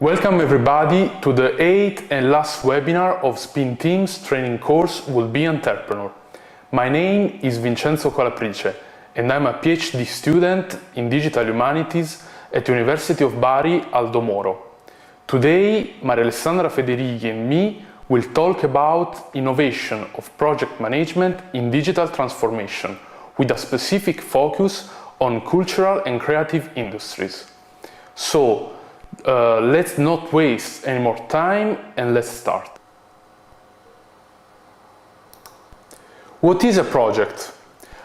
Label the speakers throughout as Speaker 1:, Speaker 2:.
Speaker 1: Welcome everybody to the 8th and last webinar of SPINTeams training course Will Be Entrepreneur. My name is Vincenzo Colaprice and I'm a PhD student in Digital Humanities at the University of Bari Aldo Moro. Today, Maria Alessandra Federighi and me will talk about innovation of project management in digital transformation with a specific focus on cultural and creative industries. So, let's not waste any more time and let's start. What is a project?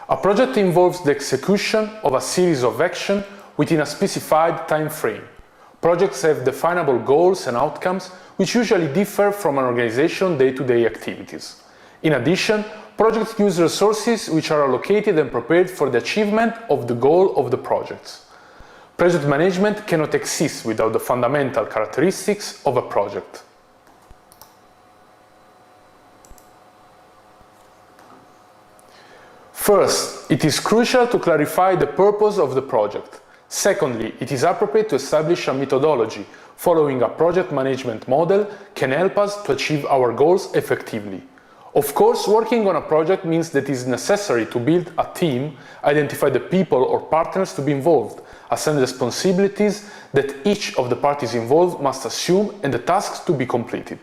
Speaker 1: A project involves the execution of a series of actions within a specified time frame. Projects have definable goals and outcomes which usually differ from an organization's day-to-day activities. In addition, projects use resources which are allocated and prepared for the achievement of the goal of the projects. Project management cannot exist without the fundamental characteristics of a project. First, it is crucial to clarify the purpose of the project. Secondly, it is appropriate to establish a methodology. Following a project management model can help us to achieve our goals effectively. Of course, working on a project means that it is necessary to build a team, identify the people or partners to be involved, assign responsibilities that each of the parties involved must assume and the tasks to be completed.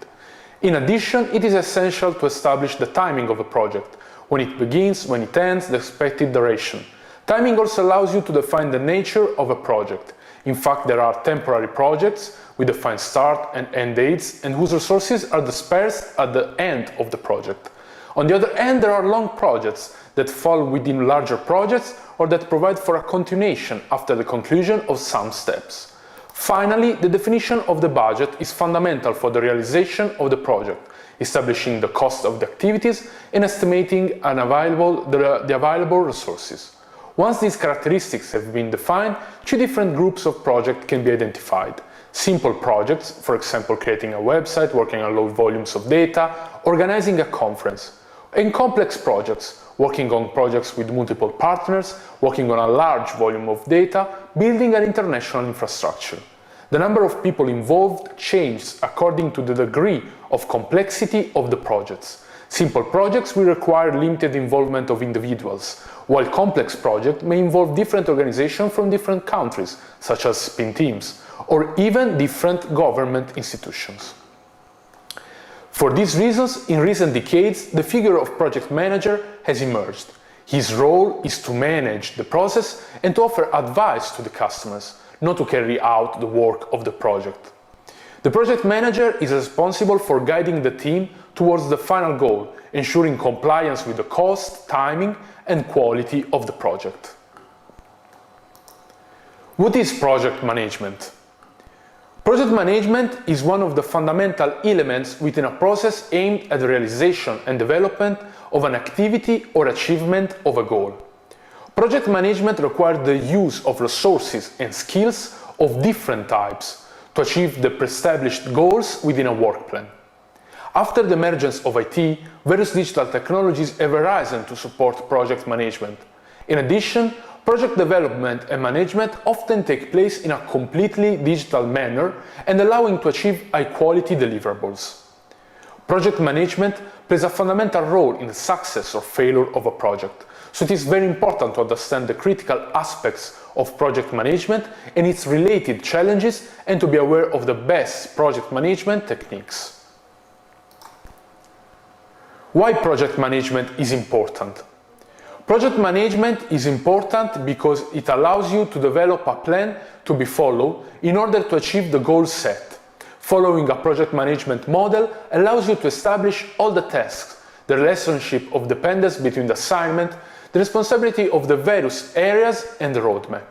Speaker 1: In addition, it is essential to establish the timing of a project, when it begins, when it ends, the expected duration. Timing also allows you to define the nature of a project. In fact, there are temporary projects with defined start and end dates and whose resources are dispersed at the end of the project. On the other hand, there are long projects that fall within larger projects or that provide for a continuation after the conclusion of some steps. Finally, the definition of the budget is fundamental for the realization of the project, establishing the cost of the activities and estimating the available resources. Once these characteristics have been defined, two different groups of projects can be identified. Simple projects, for example creating a website, working on low volumes of data, organizing a conference. And complex projects, working on projects with multiple partners, working on a large volume of data, building an international infrastructure. The number of people involved changes according to the degree of complexity of the projects. Simple projects will require limited involvement of individuals, while complex projects may involve different organizations from different countries, such as SPINTeams, or even different government institutions. For these reasons, in recent decades, the figure of project manager has emerged. His role is to manage the process and to offer advice to the customers, not to carry out the work of the project. The project manager is responsible for guiding the team towards the final goal, ensuring compliance with the cost, timing, and quality of the project. What is project management? Project management is one of the fundamental elements within a process aimed at the realization and development of an activity or achievement of a goal. Project management requires the use of resources and skills of different types to achieve the pre-established goals within a work plan. After the emergence of IT, various digital technologies have arisen to support project management. In addition, project development and management often take place in a completely digital manner and allowing to achieve high-quality deliverables. Project management plays a fundamental role in the success or failure of a project, so it is very important to understand the critical aspects of project management and its related challenges and to be aware of the best project management techniques. Why project management is important? Project management is important because it allows you to develop a plan to be followed in order to achieve the goal set. Following a project management model allows you to establish all the tasks, the relationship of dependence between the assignment, the responsibility of the various areas, and the roadmap.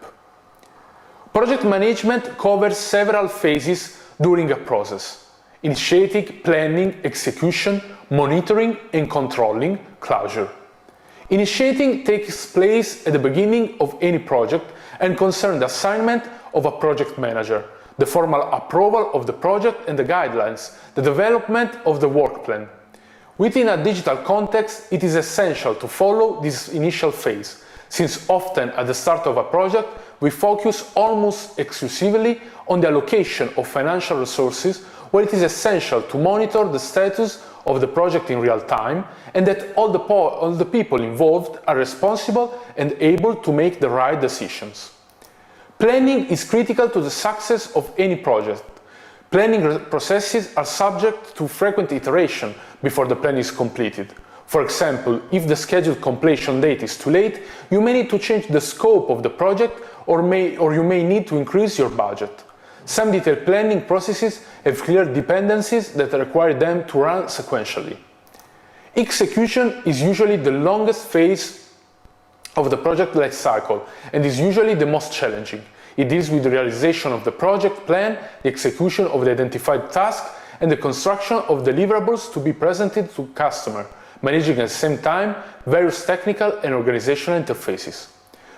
Speaker 1: Project management covers several phases during a process: initiating, planning, execution, monitoring, and controlling, closure. Initiating takes place at the beginning of any project and concerns the assignment of a project manager, the formal approval of the project and the guidelines, the development of the work plan. Within a digital context, it is essential to follow this initial phase, since often at the start of a project we focus almost exclusively on the allocation of financial resources, where it is essential to monitor the status of the project in real time and that all the people involved are responsible and able to make the right decisions. Planning is critical to the success of any project. Planning processes are subject to frequent iteration before the plan is completed. For example, if the scheduled completion date is too late, you may need to change the scope of the project or you may need to increase your budget. Some detailed planning processes have clear dependencies that require them to run sequentially. Execution is usually the longest phase of the project life cycle and is usually the most challenging. It deals with the realization of the project plan, the execution of the identified task, and the construction of deliverables to be presented to customer, managing at the same time various technical and organizational interfaces.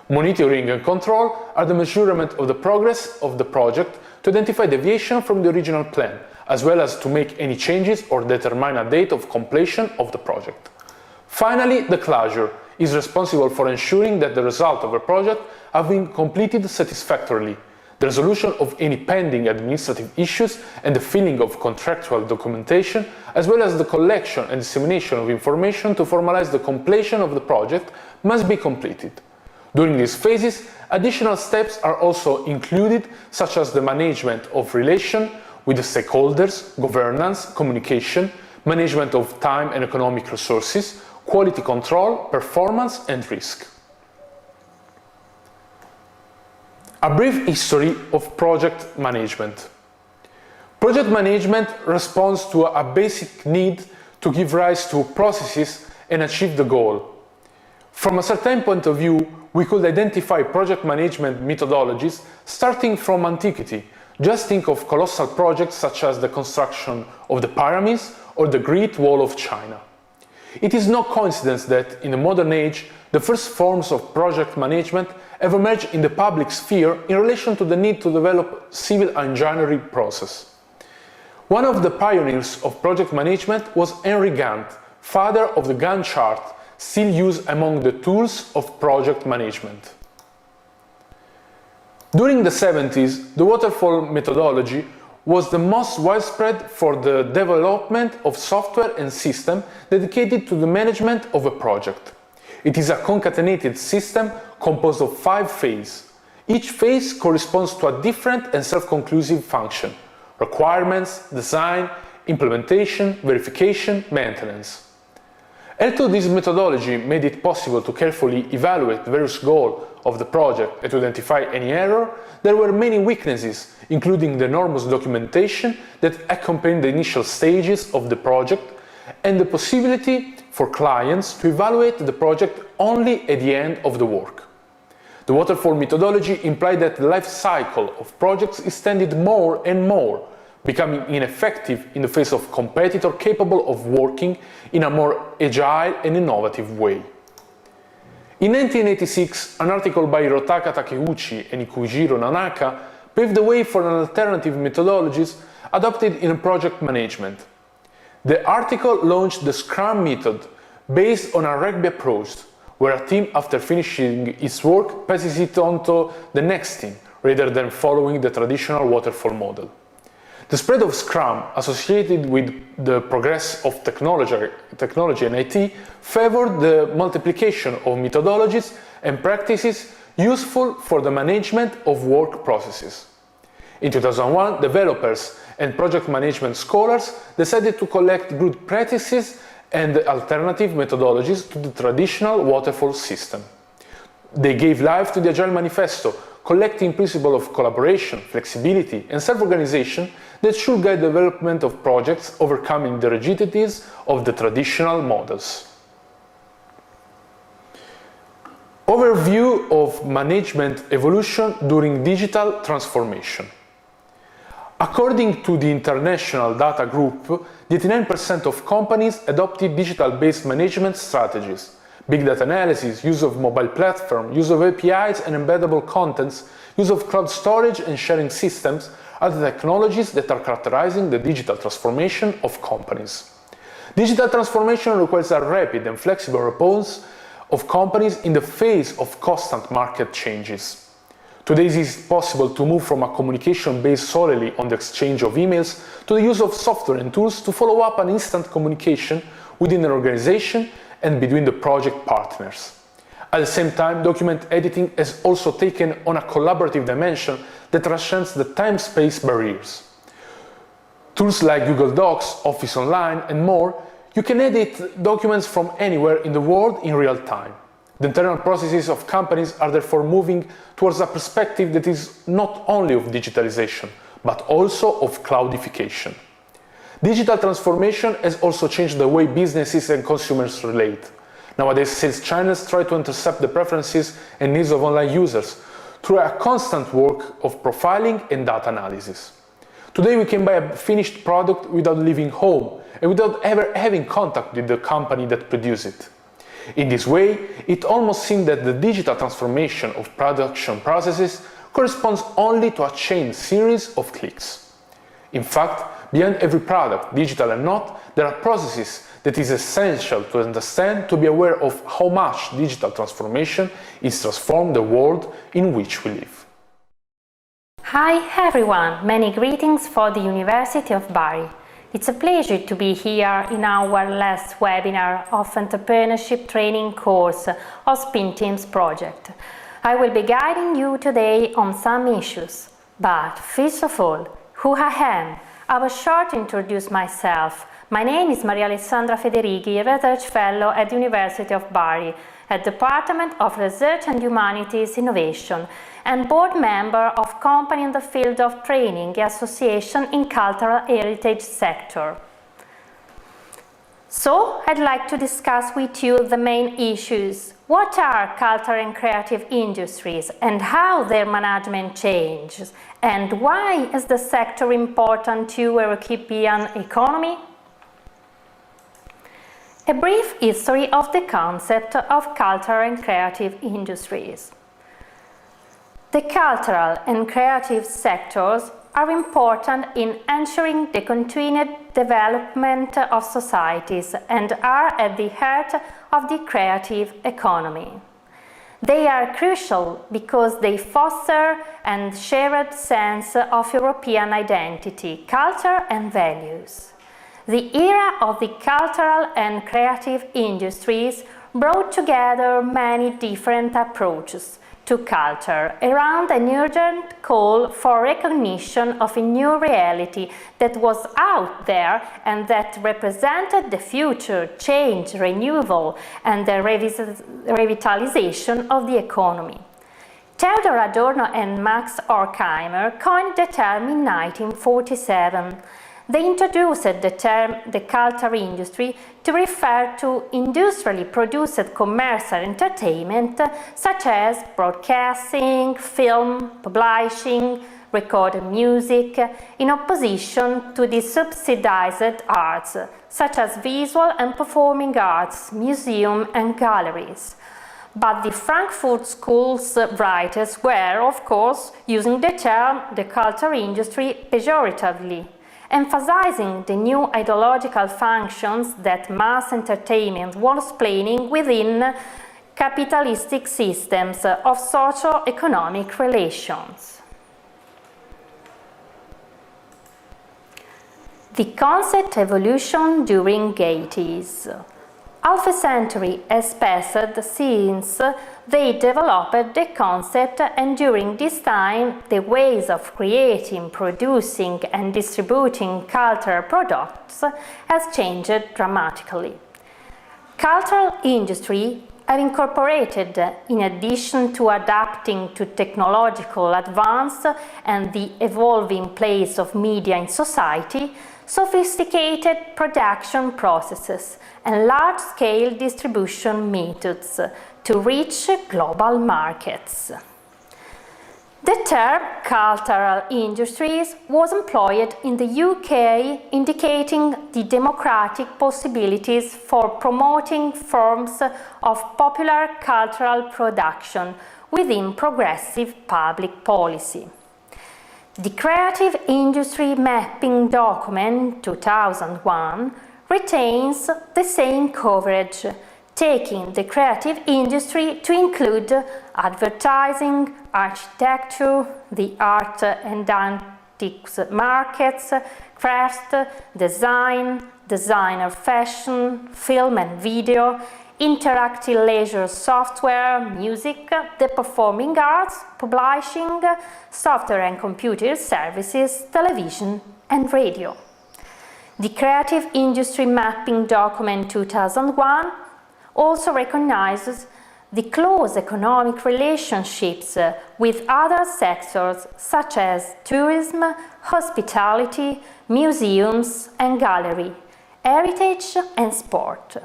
Speaker 1: Monitoring and control are the measurement of the progress of the project to identify deviation from the original plan, as well as to make any changes or determine a date of completion of the project. Finally, the closure is responsible for ensuring that the result of a project have been completed satisfactorily, the resolution of any pending administrative issues and the filling of contractual documentation, as well as the collection and dissemination of information to formalize the completion of the project must be completed. During these phases, additional steps are also included, such as the management of relation with the stakeholders, governance, communication, management of time and economic resources, quality control, performance, and risk. A brief history of project management. Project management responds to a basic need to give rise to processes and achieve the goal. From a certain point of view, we could identify project management methodologies starting from antiquity. Just think of colossal projects such as the construction of the pyramids or the Great Wall of China. It is no coincidence that, in the modern age, the first forms of project management have emerged in the public sphere in relation to the need to develop civil engineering process. One of the pioneers of project management was Henry Gantt, father of the Gantt chart, still used among the tools of project management. During the 70s, the waterfall methodology was the most widespread for the development of software and systems dedicated to the management of a project. It is a concatenated system composed of 5 phases. Each phase corresponds to a different and self-conclusive function: requirements, design, implementation, verification, maintenance. Although this methodology made it possible to carefully evaluate the various goals of the project and to identify any error, there were many weaknesses, including the enormous documentation that accompanied the initial stages of the project and the possibility for clients to evaluate the project only at the end of the work. The waterfall methodology implied that the life cycle of projects extended more and more, becoming ineffective in the face of competitors capable of working in a more agile and innovative way. In 1986, an article by Hirotaka Takeuchi and Ikujiro Nanaka paved the way for an alternative methodologies adopted in project management. The article launched the Scrum method based on a rugby approach, where a team, after finishing its work, passes it on to the next team, rather than following the traditional waterfall model. The spread of Scrum, associated with the progress of technology and IT, favored the multiplication of methodologies and practices useful for the management of work processes. In 2001, developers and project management scholars decided to collect good practices and alternative methodologies to the traditional waterfall system. They gave life to the Agile Manifesto, collecting principles of collaboration, flexibility, and self-organization that should guide the development of projects, overcoming the rigidities of the traditional models. Overview of management evolution during digital transformation. According to the International Data Group, 89% of companies adopted digital-based management strategies. Big data analysis, use of mobile platform, use of APIs and embeddable contents, use of cloud storage and sharing systems are the technologies that are characterizing the digital transformation of companies. Digital transformation requires a rapid and flexible response of companies in the face of constant market changes. Today it is possible to move from a communication based solely on the exchange of emails to the use of software and tools to follow up an instant communication within an organization and between the project partners. At the same time, document editing has also taken on a collaborative dimension that transcends the time-space barriers. Tools like Google Docs, Office Online, and more, you can edit documents from anywhere in the world in real time. The internal processes of companies are therefore moving towards a perspective that is not only of digitalization, but also of cloudification. Digital transformation has also changed the way businesses and consumers relate. Nowadays, sales channels try to intercept the preferences and needs of online users through a constant work of profiling and data analysis. Today we can buy a finished product without leaving home and without ever having contact with the company that produced it. In this way, it almost seems that the digital transformation of production processes corresponds only to a chain series of clicks. In fact, behind every product, digital and not, there are processes that is essential to understand to be aware of how much digital transformation is transformed the world in which we live.
Speaker 2: Hi everyone, many greetings for the University of Bari. It's a pleasure to be here in our last webinar of entrepreneurship training course of SPINTeams project. I will be guiding you today on some issues, but first of all, who I am? I will short introduce myself. My name is Maria Alessandra Federighi, Research Fellow at the University of Bari, at Department of Research and Humanities Innovation, and board member of company in the field of training association in cultural heritage sector. So, I'd like to discuss with you the main issues. What are cultural and creative industries and how their management changes? And why is the sector important to European economy? A brief history of the concept of cultural and creative industries. The cultural and creative sectors are important in ensuring the continued development of societies and are at the heart of the creative economy. They are crucial because they foster a shared sense of European identity, culture and values. The era of the cultural and creative industries brought together many different approaches to culture around an urgent call for recognition of a new reality that was out there and that represented the future, change, renewal, and the revitalization of the economy. Theodor Adorno and Max Horkheimer coined the term in 1947. They introduced the term the culture industry to refer to industrially produced commercial entertainment such as broadcasting, film, publishing, recorded music, in opposition to the subsidized arts such as visual and performing arts, museums and galleries. But the Frankfurt School's writers were, of course, using the term the culture industry pejoratively, emphasizing the new ideological functions that mass entertainment was playing within capitalistic systems of socio-economic relations. The concept evolution during 80s. Half a century has passed since they developed the concept, and during this time the ways of creating, producing and distributing cultural products has changed dramatically. Cultural industry have incorporated, in addition to adapting to technological advance and the evolving place of media in society, sophisticated production processes and large-scale distribution methods to reach global markets. The term cultural industries was employed in the UK, indicating the democratic possibilities for promoting forms of popular cultural production within progressive public policy. The Creative Industry Mapping Document 2001 retains the same coverage, taking the creative industry to include advertising, architecture, the art and antiques markets, craft, design, designer fashion, film and video, interactive leisure software, music, the performing arts, publishing, software and computer services, television and radio. The Creative Industry Mapping Document 2001 also recognizes the close economic relationships with other sectors such as tourism, hospitality, museums and gallery, heritage and sport.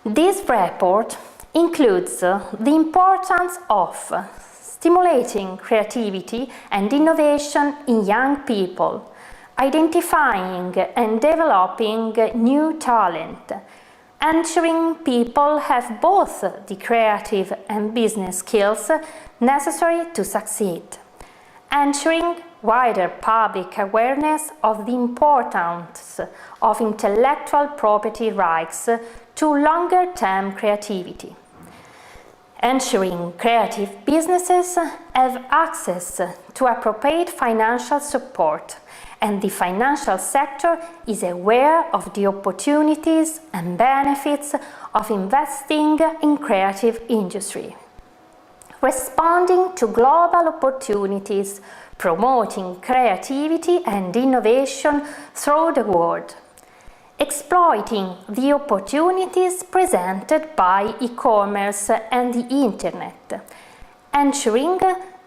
Speaker 2: This report includes the importance of stimulating creativity and innovation in young people, identifying and developing new talent, ensuring people have both the creative and business skills necessary to succeed, ensuring wider public awareness of the importance of intellectual property rights to longer-term creativity, ensuring creative businesses have access to appropriate financial support, and the financial sector is aware of the opportunities and benefits of investing in creative industry. Responding to global opportunities, promoting creativity and innovation through the world, exploiting the opportunities presented by e-commerce and the internet, ensuring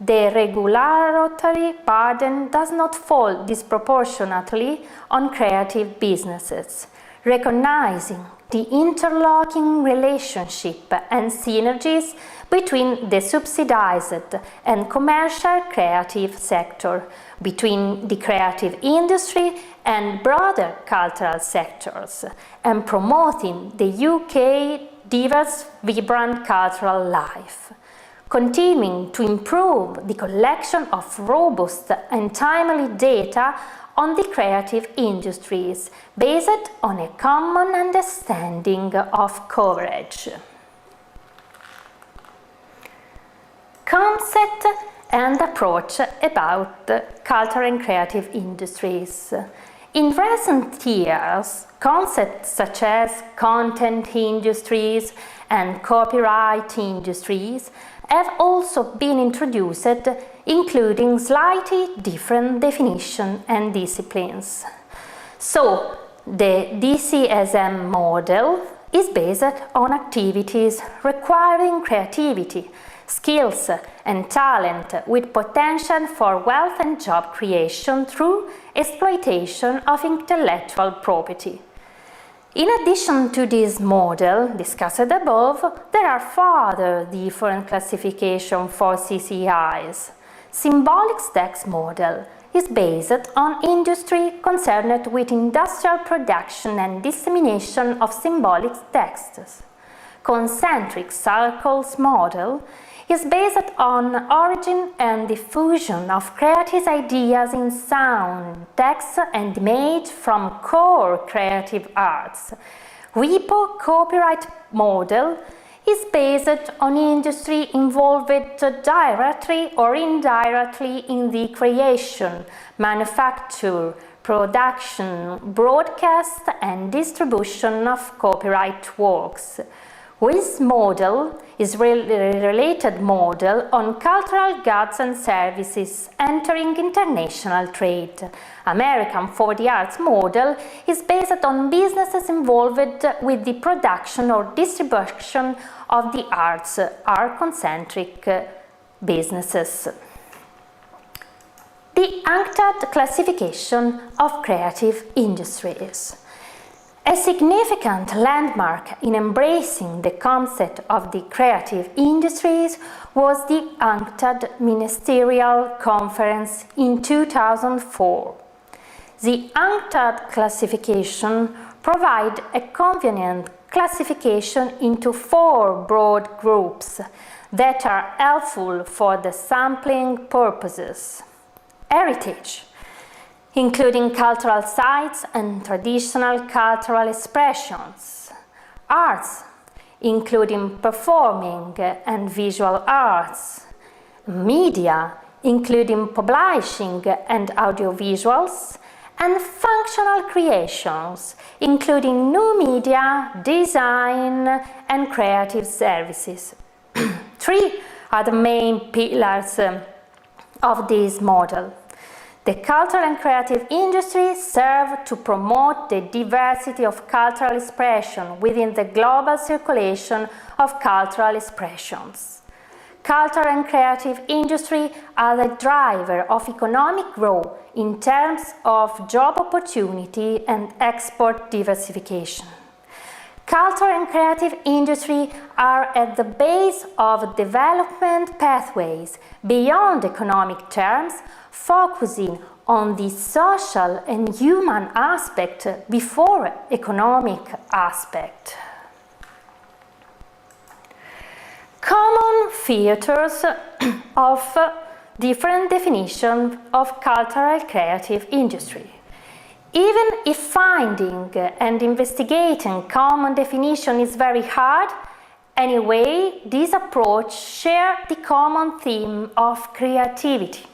Speaker 2: the regulatory burden does not fall disproportionately on creative businesses, recognizing the interlocking relationship and synergies between the subsidized and commercial creative sector, between the creative industry and broader cultural sectors, and promoting the UK diverse, vibrant cultural life, continuing to improve the collection of robust and timely data on the creative industries based on a common understanding of coverage. Concept and approach about the cultural and creative industries. In recent years, concepts such as content industries and copyright industries have also been introduced, including slightly different definitions and disciplines. So, the DCSM model is based on activities requiring creativity, skills and talent with potential for wealth and job creation through exploitation of intellectual property. In addition to this model discussed above, there are further different classifications for CCIs. Symbolic text model is based on industry concerned with industrial production and dissemination of symbolic texts. Concentric circles model is based on origin and diffusion of creative ideas in sound, text and image from core creative arts. Repo copyright model is based on industry involved directly or indirectly in the creation, manufacture, production, broadcast and distribution of copyright works. This model is a related model on cultural goods and services entering international trade. American for the arts model is based on businesses involved with the production or distribution of the arts, art-concentric businesses. The UNCTAD classification of creative industries. A significant landmark in embracing the concept of the creative industries was the UNCTAD Ministerial Conference in 2004. The UNCTAD classification provides a convenient classification into 4 broad groups that are helpful for the sampling purposes. Heritage, including cultural sites and traditional cultural expressions. Arts, including performing and visual arts, media, including publishing and audiovisuals, and functional creations, including new media, design, and creative services. Three are the main pillars of this model. The cultural and creative industries serve to promote the diversity of cultural expression within the global circulation of cultural expressions. Cultural and creative industry are the driver of economic growth in terms of job opportunity and export diversification. Cultural and creative industry are at the base of development pathways beyond economic terms, focusing on the social and human aspect before economic aspect. Common features of different definitions of cultural creative industry. Even if finding and investigating common definition is very hard, anyway, this approach shares the common theme of creativity.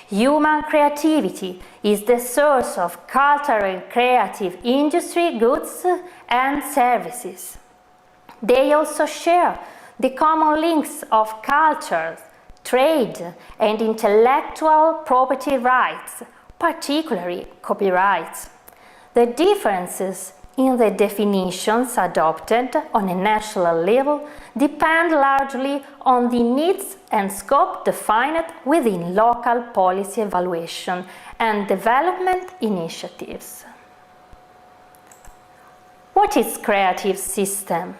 Speaker 2: Human creativity is the source of cultural and creative industry goods and services. They also share the common links of culture, trade, and intellectual property rights, particularly copyrights. The differences in the definitions adopted on a national level depend largely on the needs and scope defined within local policy evaluation and development initiatives. What is creative system?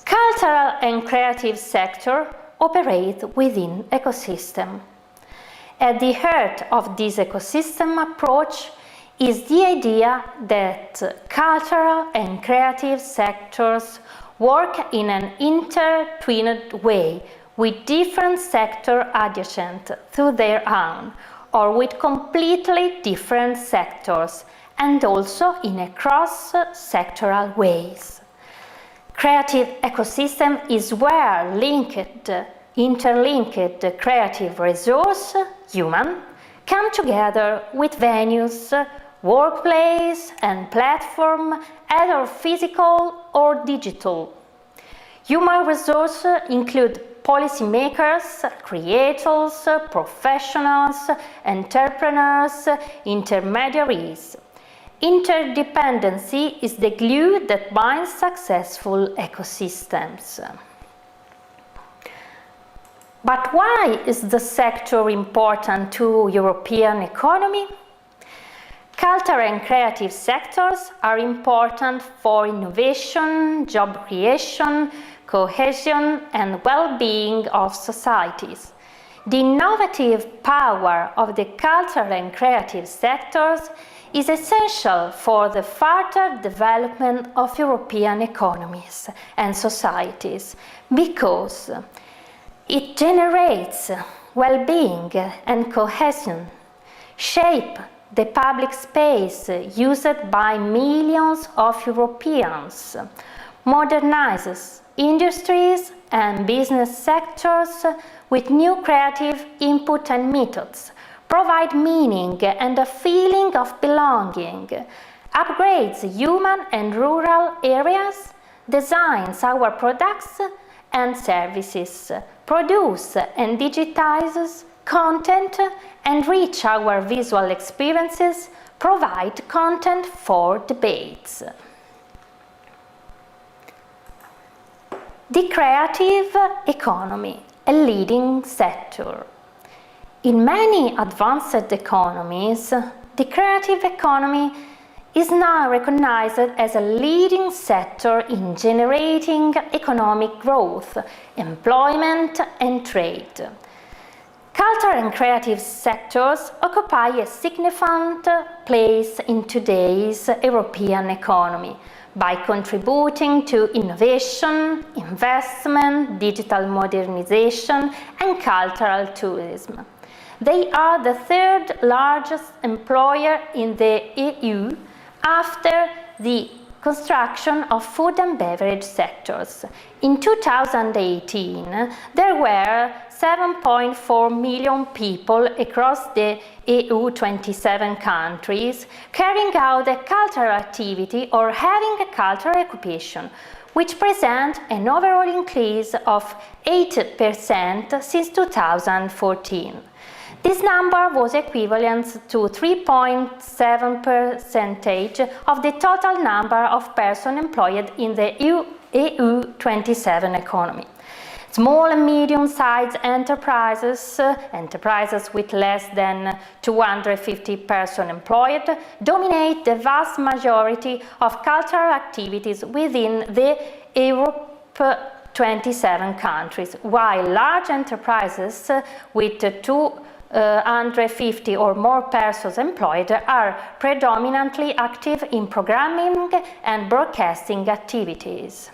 Speaker 2: Cultural and creative sector operate within ecosystem. At the heart of this ecosystem approach is the idea that cultural and creative sectors work in an intertwined way with different sectors adjacent to their own, or with completely different sectors, and also in a cross-sectoral ways. Creative ecosystem is where interlinked creative resource, human, come together with venues, workplace and platform, either physical or digital. Human resources include policymakers, creators, professionals, entrepreneurs, intermediaries. Interdependency is the glue that binds successful ecosystems. But why is the sector important to European economy? Cultural and creative sectors are important for innovation, job creation, cohesion, and well-being of societies. The innovative power of the cultural and creative sectors is essential for the further development of European economies and societies because it generates well-being and cohesion, shape the public space used by millions of Europeans, modernizes industries and business sectors with new creative input and methods, provide meaning and a feeling of belonging, upgrades human and rural areas, designs our products and services, produce and digitizes content, enrich our visual experiences, provide content for debates. The creative economy, a leading sector. In many advanced economies, the creative economy is now recognized as a leading sector in generating economic growth, employment, and trade. Cultural and creative sectors occupy a significant place in today's European economy by contributing to innovation, investment, digital modernization, and cultural tourism. They are the third largest employer in the EU after the construction of food and beverage sectors. In 2018, there were 7.4 million people across the EU 27 countries carrying out a cultural activity or having a cultural occupation, which present an overall increase of 8% since 2014. This number was equivalent to 3.7% of the total number of persons employed in the EU 27 economy. Small and medium-sized enterprises, enterprises with less than 250 persons employed, dominate the vast majority of cultural activities within the Europe 27 countries, while large enterprises with 250 or more persons employed are predominantly active in programming and broadcasting activities.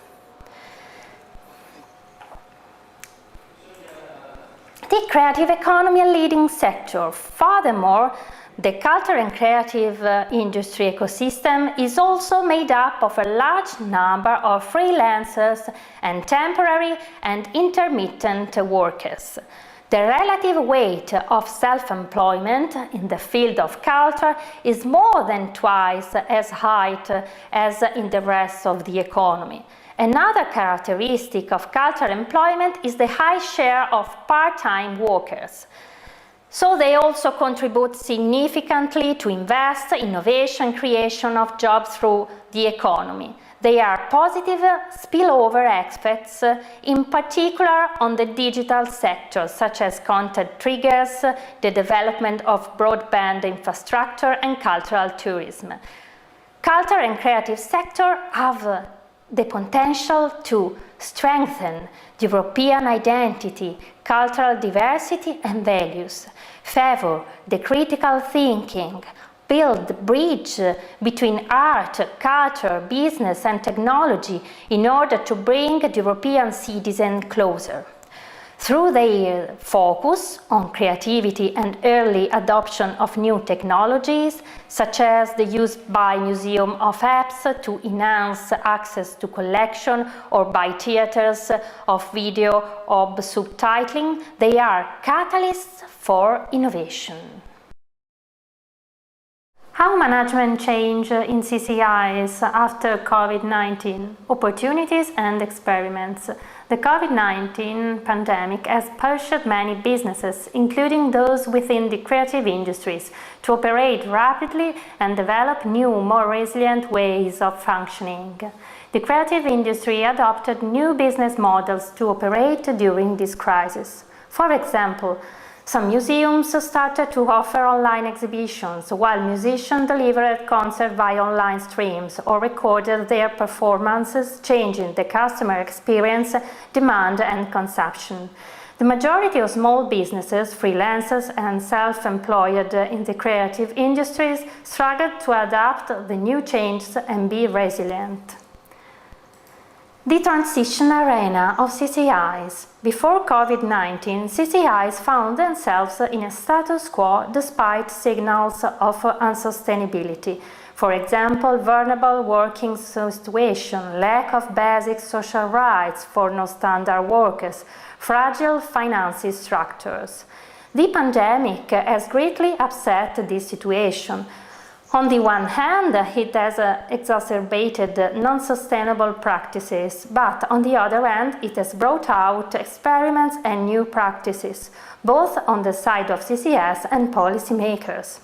Speaker 2: The creative economy a leading sector. Furthermore, the culture and creative industry ecosystem is also made up of a large number of freelancers and temporary and intermittent workers. The relative weight of self-employment in the field of culture is more than twice as high as in the rest of the economy. Another characteristic of cultural employment is the high share of part-time workers. So they also contribute significantly to invest, innovation, creation of jobs through the economy. They are positive spillover effects, in particular on the digital sector, such as content triggers, the development of broadband infrastructure, and cultural tourism. Culture and creative sector have the potential to strengthen European identity, cultural diversity and values, favor the critical thinking, build the bridge between art, culture, business and technology in order to bring the European citizen closer. Through their focus on creativity and early adoption of new technologies, such as the use by museums of apps to enhance access to collection or by theaters of video or subtitling, they are catalysts for innovation. How management change in CCIs after COVID-19? Opportunities and experiments. The COVID-19 pandemic has pushed many businesses, including those within the creative industries, to operate rapidly and develop new, more resilient ways of functioning. The creative industry adopted new business models to operate during this crisis. For example, some museums started to offer online exhibitions, while musicians delivered concerts via online streams or recorded their performances, changing the customer experience, demand and consumption. The majority of small businesses, freelancers and self-employed in the creative industries struggled to adapt the new changes and be resilient. The transition arena of CCIs. Before COVID-19, CCIs found themselves in a status quo despite signals of unsustainability. For example, vulnerable working situation, lack of basic social rights for non-standard workers, fragile financing structures. The pandemic has greatly upset this situation. On the one hand, it has exacerbated non-sustainable practices, but on the other hand, it has brought out experiments and new practices, both on the side of CCS and policymakers.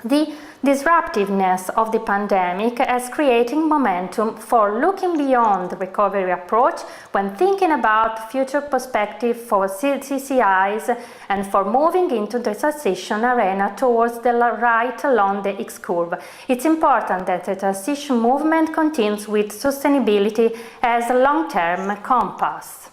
Speaker 2: The disruptiveness of the pandemic is creating momentum for looking beyond the recovery approach when thinking about future perspective for CCIs and for moving into the transition arena towards the right along the X-curve. It's important that the transition movement continues with sustainability as a long-term compass.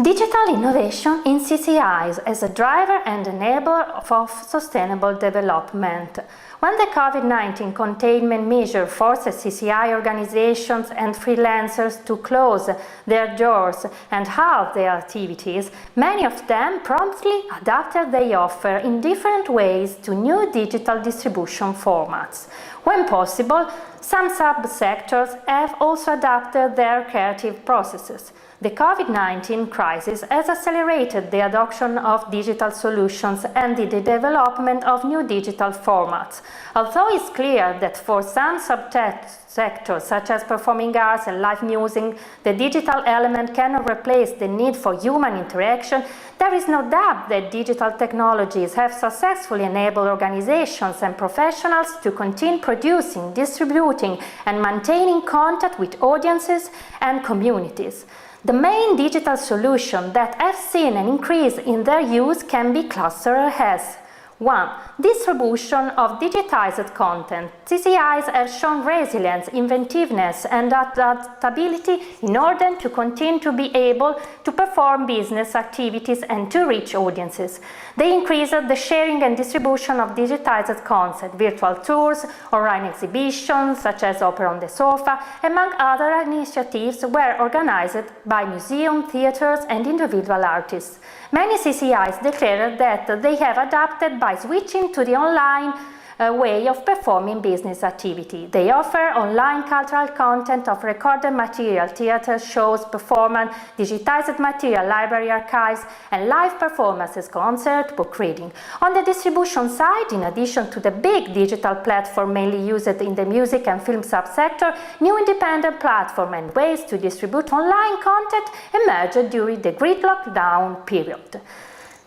Speaker 2: Digital innovation in CCIs as a driver and enabler of sustainable development. When the COVID-19 containment measure forced CCI organizations and freelancers to close their doors and halve their activities, many of them promptly adapted their offer in different ways to new digital distribution formats. When possible, some sub-sectors have also adapted their creative processes. The COVID-19 crisis has accelerated the adoption of digital solutions and the development of new digital formats. Although it's clear that for some subsectors, such as performing arts and live music, the digital element cannot replace the need for human interaction, there is no doubt that digital technologies have successfully enabled organizations and professionals to continue producing, distributing, and maintaining contact with audiences and communities. The main digital solutions that have seen an increase in their use can be clustered as 1. Distribution of digitized content. CCIs have shown resilience, inventiveness, and adaptability in order to continue to be able to perform business activities and to reach audiences. They increased the sharing and distribution of digitized content, virtual tours, online exhibitions such as Opera on the Sofa, among other initiatives were organized by museums, theaters, and individual artists. Many CCIs declared that they have adapted by switching to the online way of performing business activity. They offer online cultural content of recorded material, theater shows, performance, digitized material, library archives, and live performances, concert, book reading. On the distribution side, in addition to the big digital platform mainly used in the music and film subsector, new independent platforms and ways to distribute online content emerged during the great lockdown period.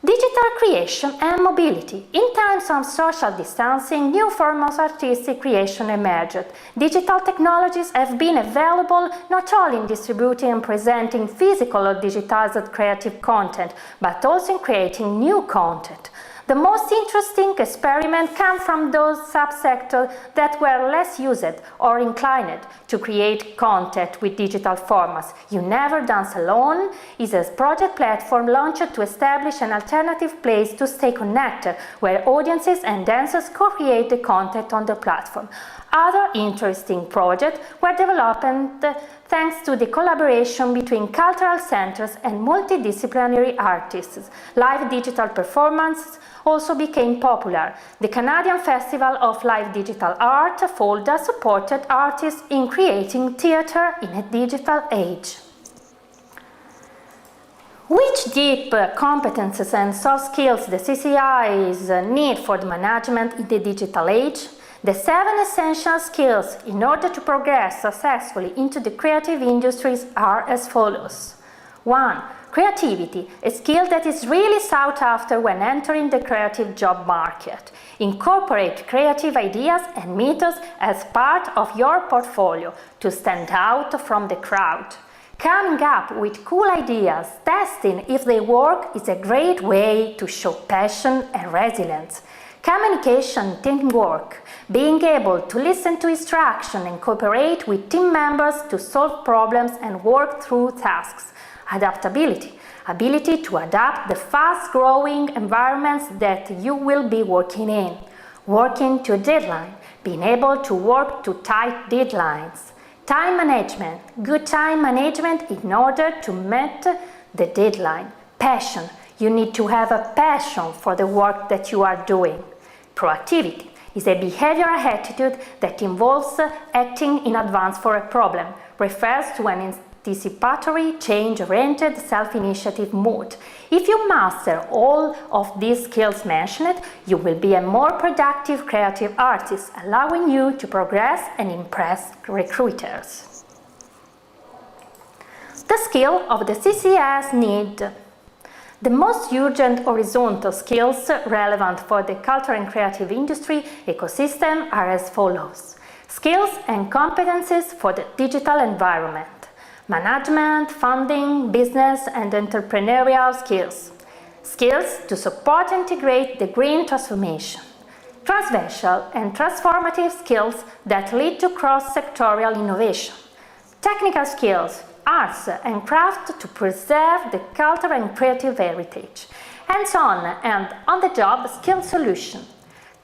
Speaker 2: Digital creation and mobility. In times of social distancing, new forms of artistic creation emerged. Digital technologies have been available not only in distributing and presenting physical or digitized creative content, but also in creating new content. The most interesting experiments come from those subsectors that were less used or inclined to create content with digital formats. You Never Dance Alone is a project platform launched to establish an alternative place to stay connected, where audiences and dancers co-create the content on the platform. Other interesting projects were developed thanks to the collaboration between cultural centers and multidisciplinary artists. Live digital performances also became popular. The Canadian Festival of Live Digital Art FOLDA supported artists in creating theatre in a digital age. Which deep competences and soft skills the CCIs need for the management in the digital age? The 7 essential skills in order to progress successfully into the creative industries are as follows. 1. Creativity, a skill that is really sought after when entering the creative job market. Incorporate creative ideas and methods as part of your portfolio to stand out from the crowd. Coming up with cool ideas, testing if they work is a great way to show passion and resilience. Communication, teamwork, being able to listen to instruction and cooperate with team members to solve problems and work through tasks. Adaptability, ability to adapt the fast-growing environments that you will be working in. Working to a deadline, being able to work to tight deadlines. Time management, good time management in order to meet the deadline. Passion, you need to have a passion for the work that you are doing. Proactivity is a behavioral attitude that involves acting in advance for a problem, refers to an anticipatory, change-oriented, self-initiative mood. If you master all of these skills mentioned, you will be a more productive creative artist, allowing you to progress and impress recruiters. The skill of the CCIs need. The most urgent horizontal skills relevant for the cultural and creative industry ecosystem are as follows. Skills and competencies for the digital environment. Management, funding, business and entrepreneurial skills. Skills to support and integrate the green transformation. Transversal and transformative skills that lead to cross-sectorial innovation. Technical skills, arts and crafts to preserve the cultural and creative heritage. Hands-on and on-the-job skill solution.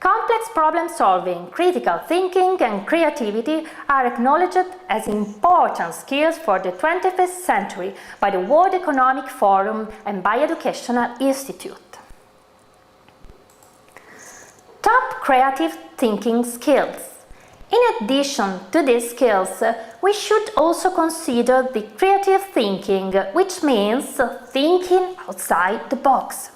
Speaker 2: Complex problem-solving, critical thinking and creativity are acknowledged as important skills for the 21st century by the World Economic Forum and by Educational Institute. Top creative thinking skills. In addition to these skills, we should also consider the creative thinking, which means thinking outside the box.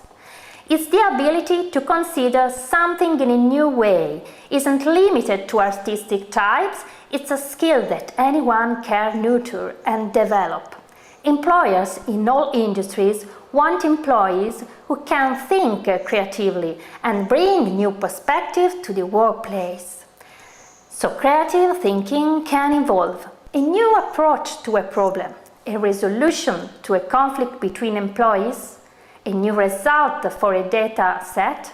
Speaker 2: It's the ability to consider something in a new way. It isn't limited to artistic types, it's a skill that anyone can nurture and develop. Employers in all industries want employees who can think creatively and bring new perspectives to the workplace. So creative thinking can involve a new approach to a problem, a resolution to a conflict between employees, a new result for a data set,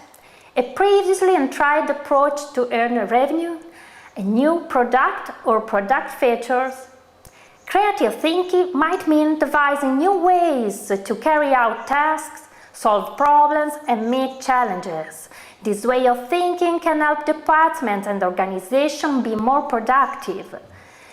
Speaker 2: a previously untried approach to earn revenue, a new product or product features. Creative thinking might mean devising new ways to carry out tasks, solve problems and meet challenges. This way of thinking can help departments and organizations be more productive.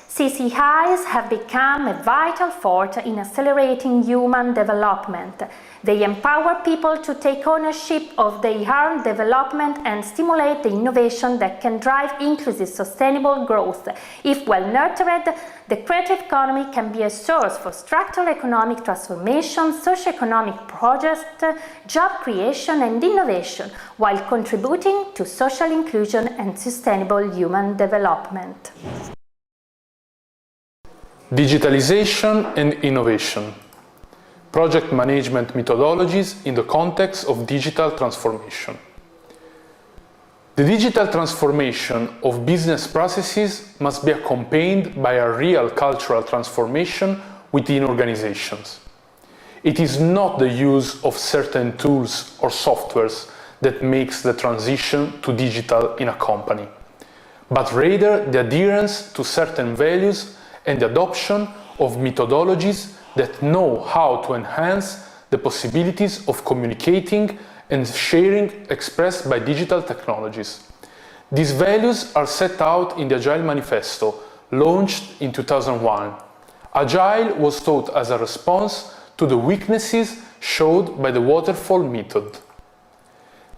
Speaker 2: CCIs have become a vital force in accelerating human development. They empower people to take ownership of their own development and stimulate the innovation that can drive inclusive, sustainable growth. If well nurtured, the creative economy can be a source for structural economic transformation, socio-economic progress, job creation and innovation, while contributing to social inclusion and sustainable human development.
Speaker 1: Digitalization and innovation. Project management methodologies in the context of digital transformation. The digital transformation of business processes must be accompanied by a real cultural transformation within organizations. It is not the use of certain tools or softwares that makes the transition to digital in a company, but rather the adherence to certain values and the adoption of methodologies that know how to enhance the possibilities of communicating and sharing expressed by digital technologies. These values are set out in the Agile Manifesto, launched in 2001. Agile was thought as a response to the weaknesses showed by the waterfall method.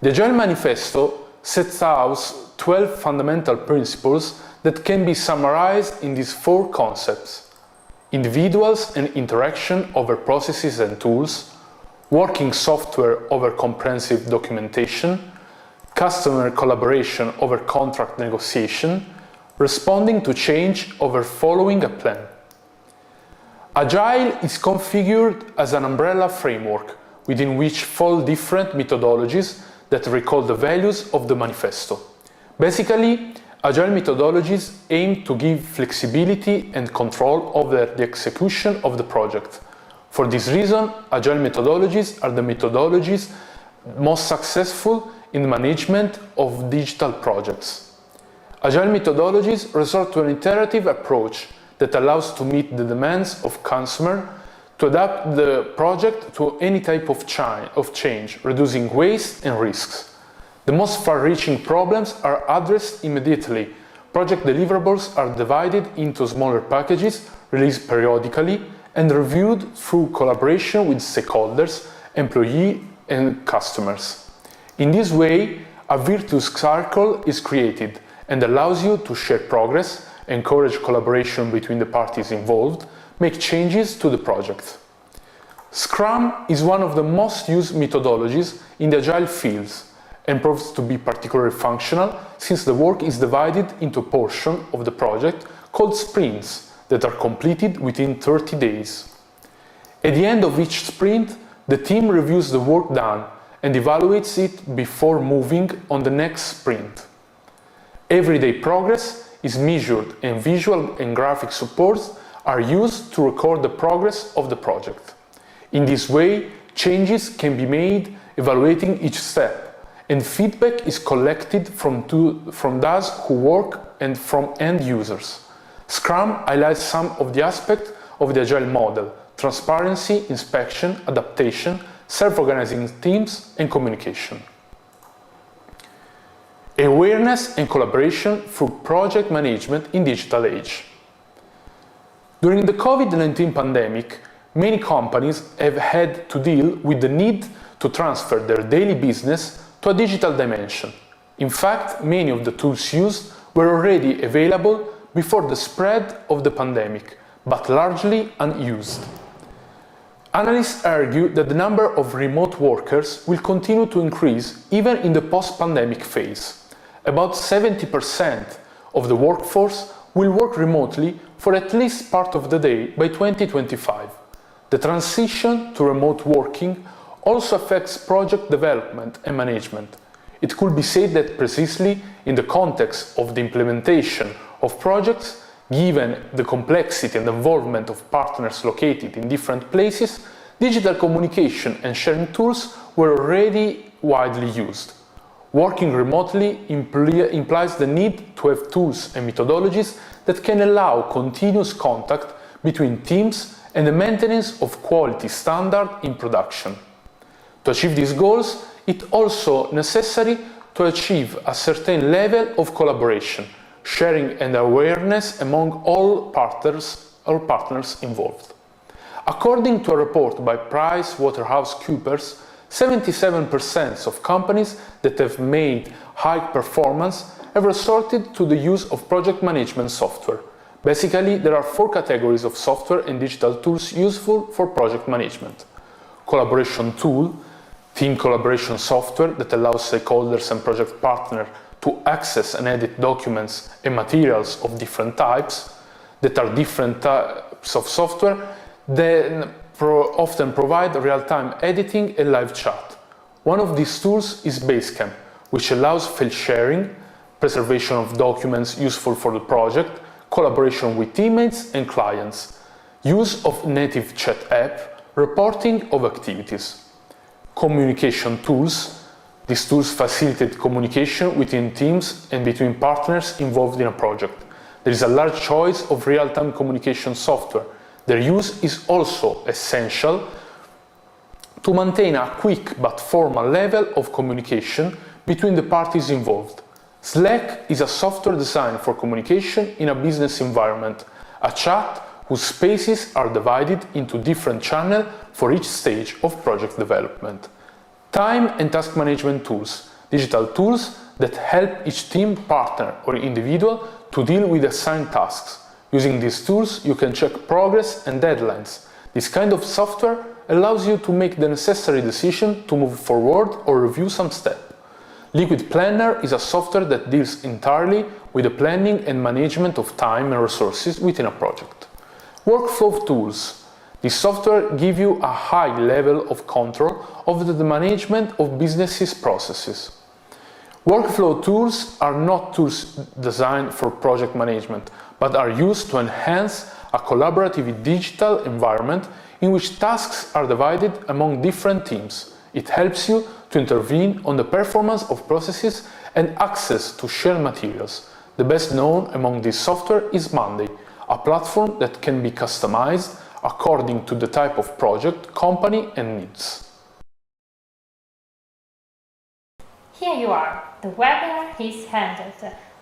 Speaker 1: The Agile Manifesto sets out 12 fundamental principles that can be summarized in these 4 concepts: individuals and interaction over processes and tools, working software over comprehensive documentation, customer collaboration over contract negotiation, responding to change over following a plan. Agile is configured as an umbrella framework within which fall different methodologies that recall the values of the manifesto. Basically, Agile methodologies aim to give flexibility and control over the execution of the project. For this reason, Agile methodologies are the methodologies most successful in the management of digital projects. Agile methodologies resort to an iterative approach that allows to meet the demands of customer, to adapt the project to any type of change, reducing waste and risks. The most far-reaching problems are addressed immediately. Project deliverables are divided into smaller packages, released periodically, and reviewed through collaboration with stakeholders, employees, and customers. In this way, a virtuous circle is created and allows you to share progress, encourage collaboration between the parties involved, make changes to the project. Scrum is one of the most used methodologies in the Agile fields, and proves to be particularly functional since the work is divided into a portion of the project called sprints that are completed within 30 days. At the end of each sprint, the team reviews the work done and evaluates it before moving on the next sprint. Everyday progress is measured and visual and graphic supports are used to record the progress of the project. In this way, changes can be made evaluating each step, and feedback is collected from those who work and from end users. Scrum highlights some of the aspects of the agile model: transparency, inspection, adaptation, self-organizing teams, and communication. Awareness and collaboration through project management in digital age. During the COVID-19 pandemic, many companies have had to deal with the need to transfer their daily business to a digital dimension. In fact, many of the tools used were already available before the spread of the pandemic, but largely unused. Analysts argue that the number of remote workers will continue to increase even in the post-pandemic phase. About 70% of the workforce will work remotely for at least part of the day by 2025. The transition to remote working also affects project development and management. It could be said that precisely in the context of the implementation of projects, given the complexity and involvement of partners located in different places, digital communication and sharing tools were already widely used. Working remotely implies the need to have tools and methodologies that can allow continuous contact between teams and the maintenance of quality standard in production. To achieve these goals, it's also necessary to achieve a certain level of collaboration, sharing and awareness among all partners involved. According to a report by PricewaterhouseCoopers, 77% of companies that have made high performance have resorted to the use of project management software. Basically, there are 4 categories of software and digital tools useful for project management. Collaboration tool, team collaboration software that allows stakeholders and project partners to access and edit documents and materials of different types, that are different types of software, then often provide real-time editing and live chat. One of these tools is Basecamp, which allows file sharing, preservation of documents useful for the project, collaboration with teammates and clients, use of native chat app, reporting of activities. Communication tools. These tools facilitate communication within teams and between partners involved in a project. There is a large choice of real-time communication software. Their use is also essential to maintain a quick but formal level of communication between the parties involved. Slack is a software designed for communication in a business environment, a chat whose spaces are divided into different channels for each stage of project development. Time and task management tools, digital tools that help each team, partner or individual to deal with assigned tasks. Using these tools, you can check progress and deadlines. This kind of software allows you to make the necessary decision to move forward or review some step. Liquid Planner is a software that deals entirely with the planning and management of time and resources within a project. Workflow tools. This software gives you a high level of control over the management of business processes. Workflow tools are not tools designed for project management, but are used to enhance a collaborative digital environment in which tasks are divided among different teams. It helps you to intervene on the performance of processes and access to shared materials. The best known among this software is Monday, a platform that can be customized according to the type of project, company and needs.
Speaker 2: Here you are. The webinar is ended.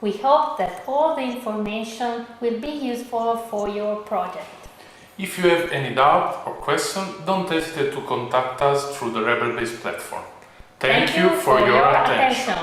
Speaker 2: We hope that all the information will be useful for your project.
Speaker 1: If you have any doubt or question, don't hesitate to contact us through the Rebel-based platform. Thank you for your attention.